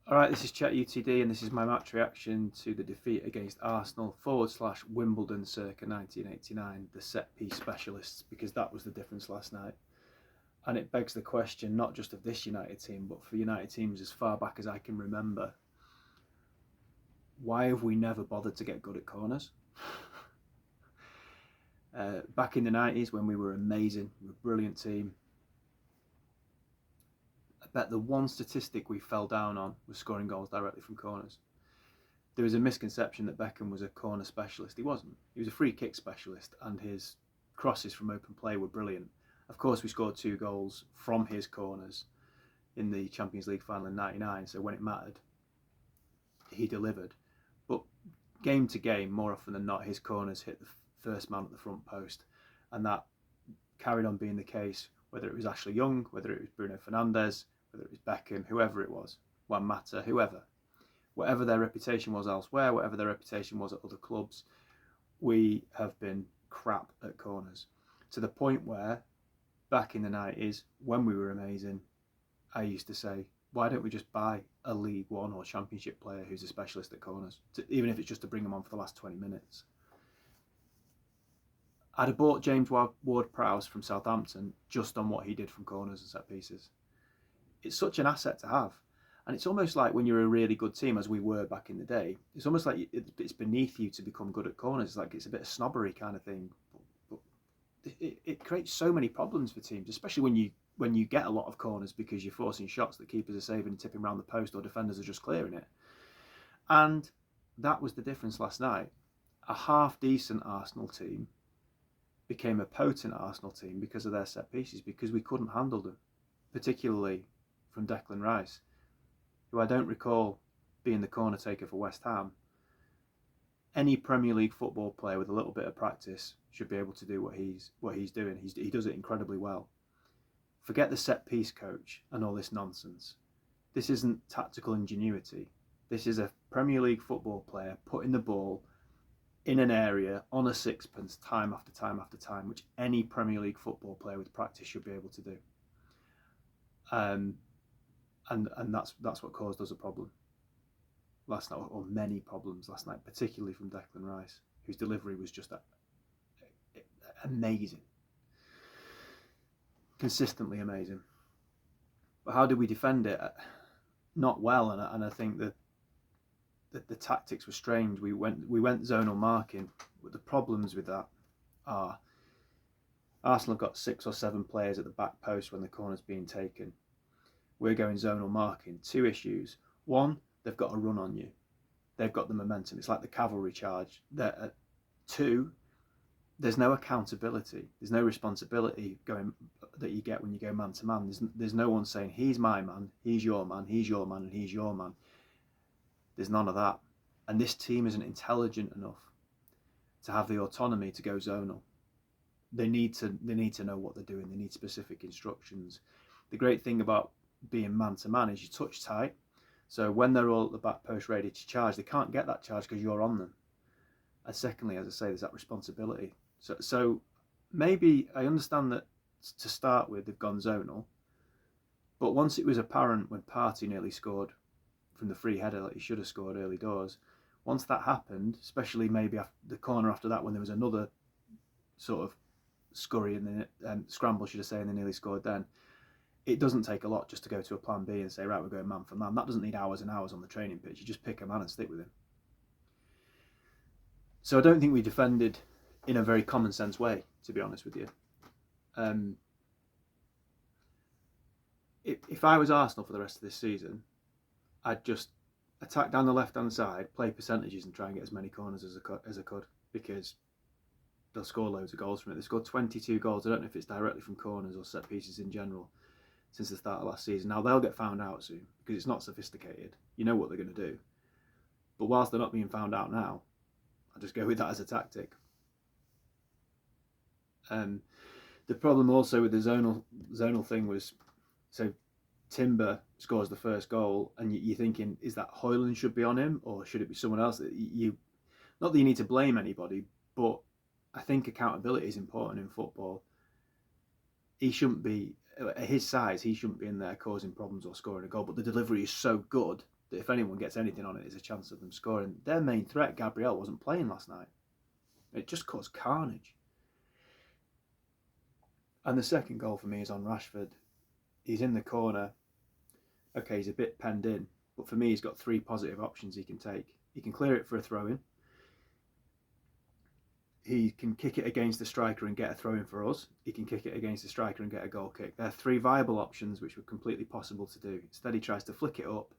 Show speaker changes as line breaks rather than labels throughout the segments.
Alright, this is Chat UTD and this is my match reaction to the defeat against Arsenal / Wimbledon circa 1989, the set piece specialists, because that was the difference last night. And it begs the question, not just of this United team, but for United teams as far back as I can remember. Why have we never bothered to get good at corners? Back in the 90s when we were amazing, we were a brilliant team, I bet the one statistic we fell down on was scoring goals directly from corners. There was a misconception that Beckham was a corner specialist. He wasn't. He was a free kick specialist, and his crosses from open play were brilliant. Of course, we scored 2 goals from his corners in the Champions League final in '99, so when it mattered, he delivered. But game to game, more often than not, his corners hit the first man at the front post, and that carried on being the case, whether it was Ashley Young, whether it was Bruno Fernandes, whether it was Beckham, whoever it was, Juan Mata, whoever. Whatever their reputation was elsewhere, whatever their reputation was at other clubs, we have been crap at corners. To the point where, back in the 90s, when we were amazing, I used to say, why don't we just buy a League One or Championship player who's a specialist at corners, even if it's just to bring them on for the last 20 minutes. I'd have bought James Ward-Prowse from Southampton just on what he did from corners and set pieces. It's such an asset to have. And it's almost like when you're a really good team, as we were back in the day, it's almost like it's beneath you to become good at corners. It's like it's a bit of snobbery kind of thing. But it creates so many problems for teams, especially when you get a lot of corners because you're forcing shots that keepers are saving and tipping around the post, or defenders are just clearing it. And that was the difference last night. A half-decent Arsenal team became a potent Arsenal team because of their set pieces, because we couldn't handle them, particularly from Declan Rice, who I don't recall being the corner taker for West Ham. Any Premier League football player with a little bit of practice should be able to do what he's doing. He does it incredibly well. Forget the set piece coach and all this nonsense. This isn't tactical ingenuity. This is a Premier League football player putting the ball in an area on a sixpence time after time after time, which any Premier League football player with practice should be able to do. And that's what caused us a problem last night, or many problems last night, particularly from Declan Rice, whose delivery was just amazing, consistently amazing. But how did we defend it? Not well, and I think that the tactics were strange. We went zonal marking, but the problems with that are Arsenal have got 6 or 7 players at the back post when the corner's being taken. We're going zonal marking. 2 issues. 1, they've got a run on you. They've got the momentum. It's like the cavalry charge. 2, there's no accountability. There's no responsibility that you get when you go man to man. There's no one saying, he's my man, he's your man, he's your man, and he's your man. There's none of that. And this team isn't intelligent enough to have the autonomy to go zonal. They need to know what they're doing. They need specific instructions. The great thing about being man to man is you touch tight, so when they're all at the back post ready to charge, they can't get that charge because you're on them. And secondly, as I say, there's that responsibility. So maybe I understand that to start with they've gone zonal, but once it was apparent when Partey nearly scored from the free header that he should have scored early doors, once that happened, especially maybe after the corner after that when there was another sort of scurry and then scramble, should I say, and they nearly scored then. It doesn't take a lot just to go to a plan B and say, right, we're going man for man. That doesn't need hours and hours on the training pitch. You just pick a man and stick with him. So I don't think we defended in a very common sense way, to be honest with you. If I was Arsenal for the rest of this season, I'd just attack down the left-hand side, play percentages and try and get as many corners as I could, because they'll score loads of goals from it. They scored 22 goals. I don't know if it's directly from corners or set pieces in general since the start of last season. Now, they'll get found out soon because it's not sophisticated. You know what they're going to do. But whilst they're not being found out now, I'll just go with that as a tactic. The problem also with the zonal thing was, so Timber scores the first goal and you're thinking, is that Højlund should be on him or should it be someone else? Not that you need to blame anybody, but I think accountability is important in football. He shouldn't be, at his size, he shouldn't be in there causing problems or scoring a goal, but the delivery is so good that if anyone gets anything on it, there's a chance of them scoring. Their main threat, Gabriel, wasn't playing last night. It just caused carnage. And the second goal for me is on Rashford. He's in the corner. Okay, he's a bit penned in, but for me, he's got 3 positive options he can take. He can clear it for a throw-in. He can kick it against the striker and get a throw-in for us. He can kick it against the striker and get a goal kick. There are 3 viable options which were completely possible to do. Instead, he tries to flick it up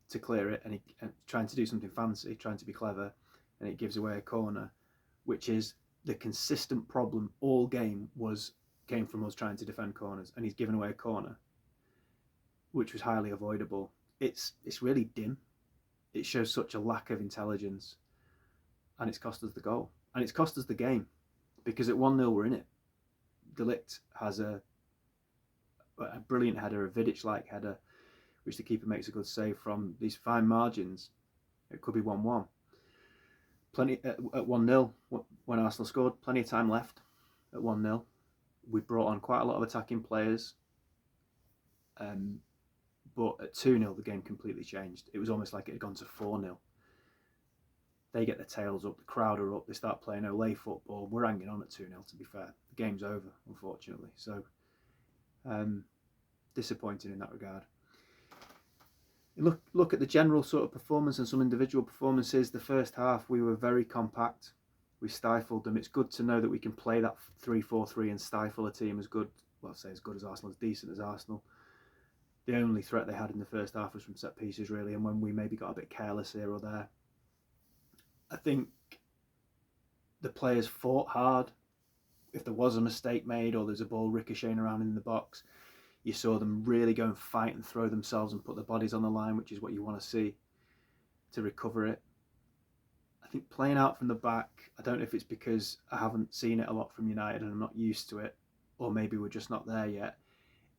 to clear it, and trying to do something fancy, trying to be clever, and it gives away a corner, which is the consistent problem all game came from us trying to defend corners, and he's given away a corner, which was highly avoidable. It's really dim. It shows such a lack of intelligence, and it's cost us the goal, and it's cost us the game, because at 1-0 we're in it. De Ligt has a brilliant header, a Vidic-like header, which the keeper makes a good save from. These fine margins, it could be 1-1. Plenty at 1-0 when Arsenal scored, plenty of time left at 1-0. We brought on quite a lot of attacking players, but at 2-0 the game completely changed. It was almost like it had gone to 4-0. They get their tails up, the crowd are up, they start playing Olay football. We're hanging on at 2-0, to be fair. The game's over, unfortunately. So, disappointing in that regard. Look at the general sort of performance and some individual performances. The first half, we were very compact. We stifled them. It's good to know that we can play that 3-4-3 and stifle a team as good, well, I'd say as good as Arsenal, as decent as Arsenal. The only threat they had in the first half was from set pieces, really, and when we maybe got a bit careless here or there. I think the players fought hard. If there was a mistake made or there's a ball ricocheting around in the box, you saw them really go and fight and throw themselves and put their bodies on the line, which is what you want to see to recover it. I think playing out from the back, I don't know if it's because I haven't seen it a lot from United and I'm not used to it, or maybe we're just not there yet.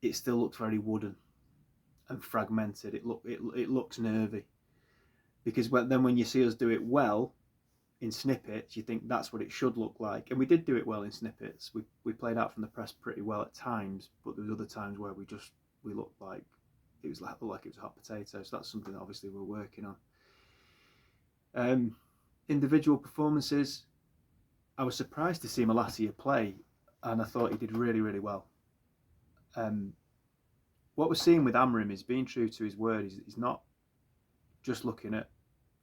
It still looks very wooden and fragmented. It looks nervy, because then when you see us do it well in snippets, you think that's what it should look like. And we did do it well in snippets. We played out from the press pretty well at times, but there was other times where we looked like it was a hot potato. So that's something that obviously we're working on. Individual performances, I was surprised to see Malacia play, and I thought he did really, really well. What we're seeing with Amorim is being true to his word. He's not just looking at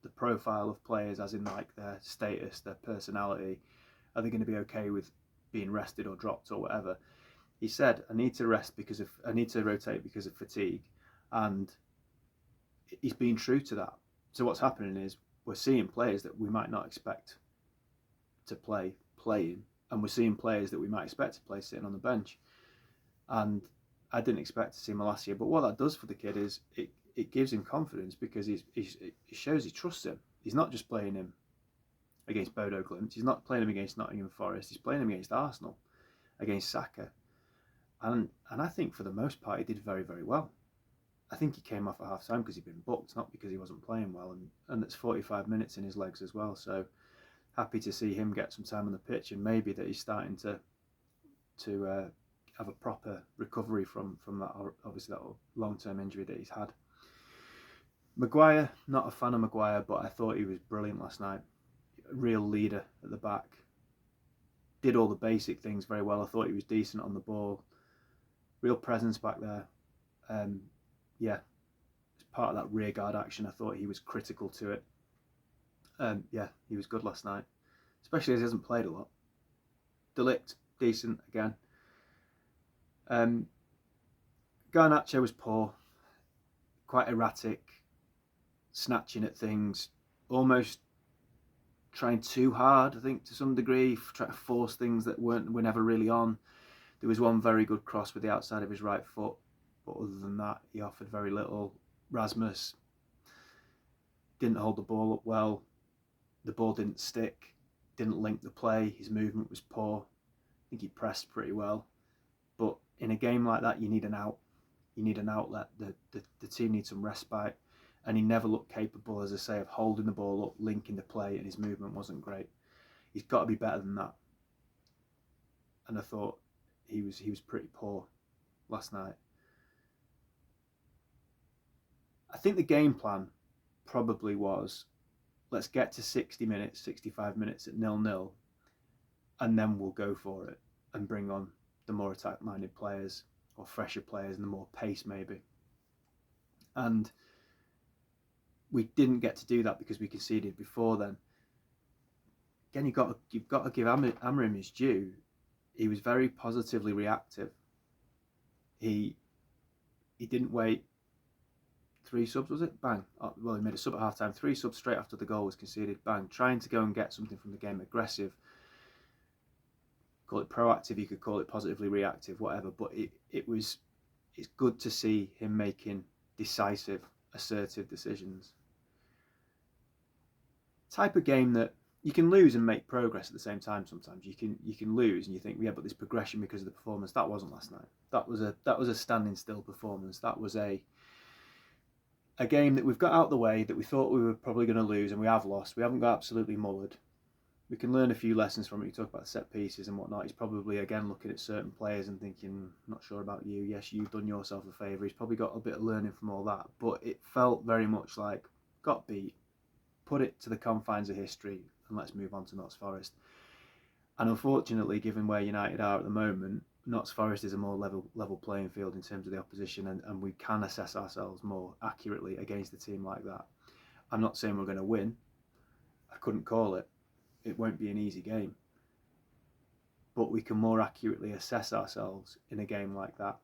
the profile of players as in like their status, their personality. Are they going to be okay with being rested or dropped or whatever? He said, I need to rotate because of fatigue, and he's being true to that. So what's happening is we're seeing players that we might not expect to playing, and we're seeing players that we might expect to play sitting on the bench. And I didn't expect to see Malacia, but what that does for the kid is it gives him confidence, because it shows he trusts him. He's not just playing him against Bodo Glimt. He's not playing him against Nottingham Forest. He's playing him against Arsenal, against Saka. And I think for the most part he did very, very well. I think he came off at half time because he'd been booked, not because he wasn't playing well. And it's 45 minutes in his legs as well. So happy to see him get some time on the pitch, and maybe that he's starting to have a proper recovery from that, obviously that long-term injury that he's had. Maguire, not a fan of Maguire, but I thought he was brilliant last night. A real leader at the back. Did all the basic things very well. I thought he was decent on the ball. Real presence back there. As part of that rear guard action, I thought he was critical to it. He was good last night, especially as he hasn't played a lot. De Ligt, decent again. Garnacho was poor, quite erratic, snatching at things, almost trying too hard, I think, to some degree, trying to force things that were never really on. There was one very good cross with the outside of his right foot, but other than that, he offered very little. Rasmus didn't hold the ball up well. The ball didn't stick, didn't link the play. His movement was poor. I think he pressed pretty well. But in a game like that, you need an out. You need an outlet. The team needs some respite. And he never looked capable, as I say, of holding the ball up, linking the play, and his movement wasn't great. He's got to be better than that. And I thought he was pretty poor last night. I think the game plan probably was, let's get to 60 minutes, 65 minutes at 0-0, and then we'll go for it and bring on the more attack-minded players or fresher players and the more pace maybe. And we didn't get to do that because we conceded before then. Again, you've got to give Amorim his due. He was very positively reactive. He didn't wait. 3 subs, was it? Bang. Well, he made a sub at half time. 3 subs straight after the goal was conceded. Bang. Trying to go and get something from the game. Aggressive. Call it proactive. You could call it positively reactive. Whatever. But it's good to see him making decisive, assertive decisions. Type of game that you can lose and make progress at the same time. Sometimes you can lose and you think, yeah, but there's progression because of the performance. That wasn't last night. That was a standing still performance. That was a game that we've got out of the way, that we thought we were probably going to lose, and we have lost. We haven't got absolutely mullered. We can learn a few lessons from it. You talk about set pieces and whatnot. He's probably, again, looking at certain players and thinking, not sure about you. Yes, you've done yourself a favour. He's probably got a bit of learning from all that. But it felt very much like, got beat, put it to the confines of history, and let's move on to Notts Forest. And unfortunately, given where United are at the moment, Notts Forest is a more level playing field in terms of the opposition, and we can assess ourselves more accurately against a team like that. I'm not saying we're going to win. I couldn't call it. It won't be an easy game. But we can more accurately assess ourselves in a game like that.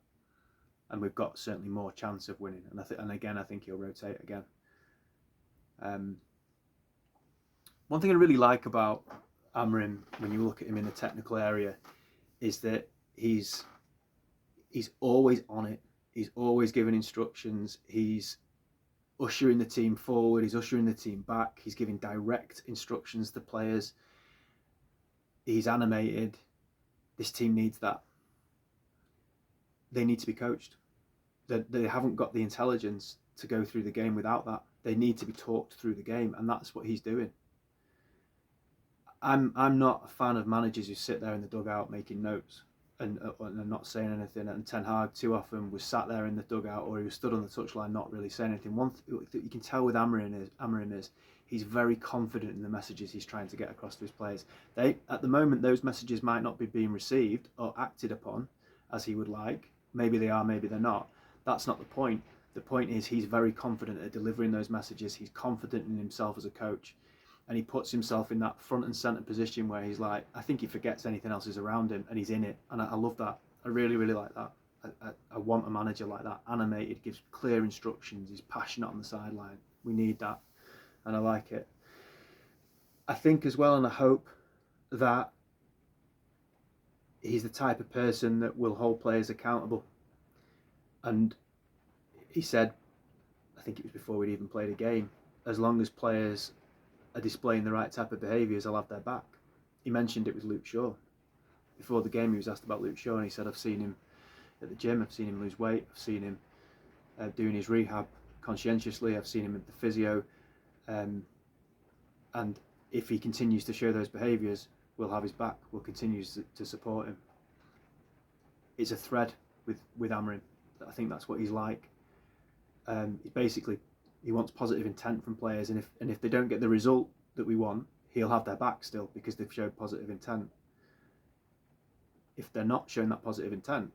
And we've got certainly more chance of winning. And again, I think he'll rotate again. One thing I really like about Amorim, when you look at him in the technical area, is that he's always on it. He's always giving instructions. He's ushering the team forward. He's ushering the team back. He's giving direct instructions to players. He's animated. This team needs that. They need to be coached. They haven't got the intelligence to go through the game without that. They need to be talked through the game, and that's what he's doing. I'm not a fan of managers who sit there in the dugout making notes and not saying anything. And Ten Hag too often was sat there in the dugout, or he was stood on the touchline not really saying anything. One thing that you can tell with Amorim is he's very confident in the messages he's trying to get across to his players. At the moment, those messages might not be being received or acted upon as he would like. Maybe they are, maybe they're not. That's not the point. The point is he's very confident at delivering those messages. He's confident in himself as a coach. And he puts himself in that front and centre position where he's like, I think he forgets anything else is around him, and he's in it. And I love that. I really, really like that. I want a manager like that. Animated, gives clear instructions. He's passionate on the sideline. We need that. And I like it. I think as well, and I hope that he's the type of person that will hold players accountable. And he said, I think it was before we'd even played a game, as long as players are displaying the right type of behaviours, I'll have their back. He mentioned it with Luke Shaw. Before the game, he was asked about Luke Shaw, and he said, I've seen him at the gym, I've seen him lose weight, I've seen him doing his rehab conscientiously, I've seen him at the physio, and if he continues to show those behaviours, we'll have his back, we'll continue to support him. It's a thread with Amorim. I think that's what he's like. He wants positive intent from players, and if they don't get the result that we want, he'll have their back still because they've showed positive intent. If they're not showing that positive intent,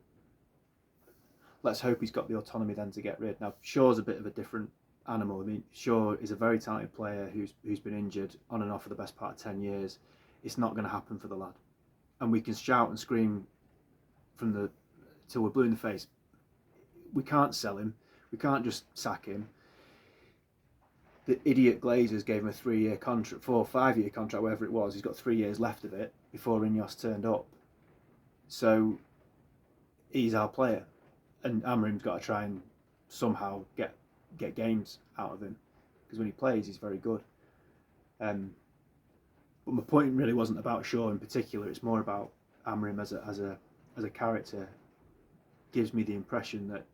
let's hope he's got the autonomy then to get rid. Now, Shaw's a bit of a different animal. I mean, Shaw is a very talented player who's been injured on and off for the best part of 10 years. It's not going to happen for the lad. And we can shout and scream till we're blue in the face. We can't sell him. We can't just sack him. The idiot Glazers gave him a 3-year contract, 4 or 5-year contract, whatever it was. He's got 3 years left of it before Ineos turned up. So he's our player, and Amorim's got to try and somehow get games out of him, because when he plays, he's very good. But my point really wasn't about Shaw in particular. It's more about Amorim as a character. Gives me the impression that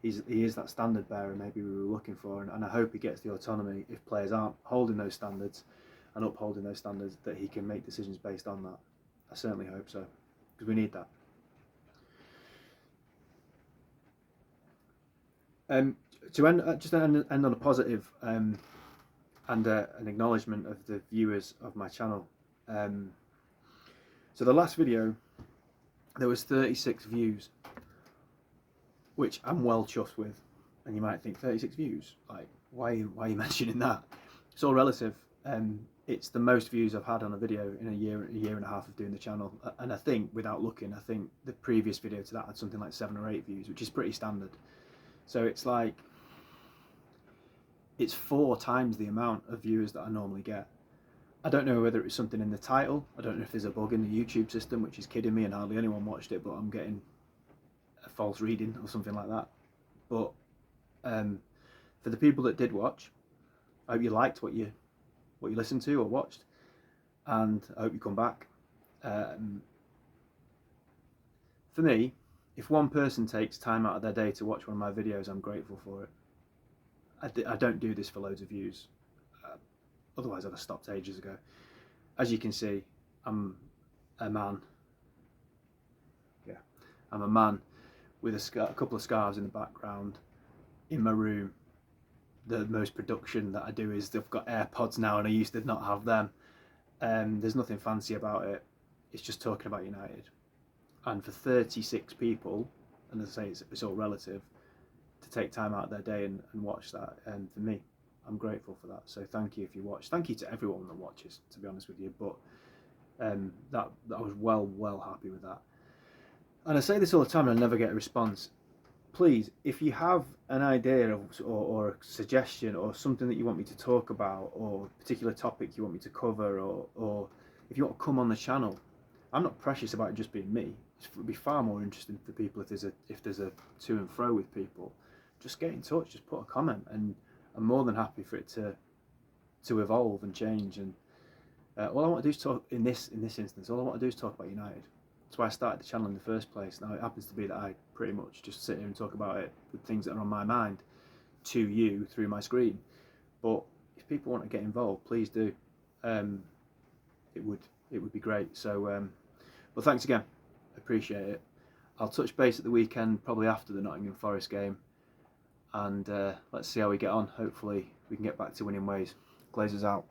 he is that standard bearer maybe we were looking for, and I hope he gets the autonomy if players aren't holding those standards and upholding those standards, that he can make decisions based on that. I certainly hope so, because we need that. to end on a positive, and an acknowledgement of the viewers of my channel. So the last video, there was 36 views, which I'm well chuffed with. And you might think, 36 views, like why are you mentioning that? It's all relative. It's the most views I've had on a video in a year and a half of doing the channel, and I think, without looking, I think the previous video to that had something like 7 or 8 views, which is pretty standard. So it's like, it's 4 times the amount of viewers that I normally get. I don't know whether it's something in the title. I don't know if there's a bug in the YouTube system which is kidding me and hardly anyone watched it, but I'm getting a false reading or something like that. But for the people that did watch, I hope you liked what you listened to or watched, and I hope you come back. For me, if one person takes time out of their day to watch one of my videos, I'm grateful for it. I don't do this for loads of views. Otherwise I'd have stopped ages ago. As you can see, I'm a man. Yeah, I'm a man with a couple of scarves in the background in my room. The most production that I do is I've got AirPods now, and I used to not have them. There's nothing fancy about it. It's just talking about United. And for 36 people, and as I say, it's all relative, to take time out of their day and watch that, and for me, I'm grateful for that. So thank you if you watch. Thank you to everyone that watches, to be honest with you. But that I was well happy with that. And I say this all the time and I never get a response. Please, if you have an idea or a suggestion or something that you want me to talk about, or a particular topic you want me to cover, or if you want to come on the channel, I'm not precious about it just being me. It would be far more interesting for people if there's a to and fro with people. Just get in touch, just put a comment, and I'm more than happy for it to evolve and change. And all I want to do is talk, in this instance, all I want to do is talk about United. That's why I started the channel in the first place. Now it happens to be that I pretty much just sit here and talk about it with things that are on my mind to you through my screen. But if people want to get involved, please do. It would be great. So, well, thanks again. Appreciate it. I'll touch base at the weekend, probably after the Nottingham Forest game, and let's see how we get on. Hopefully we can get back to winning ways. Glazers out.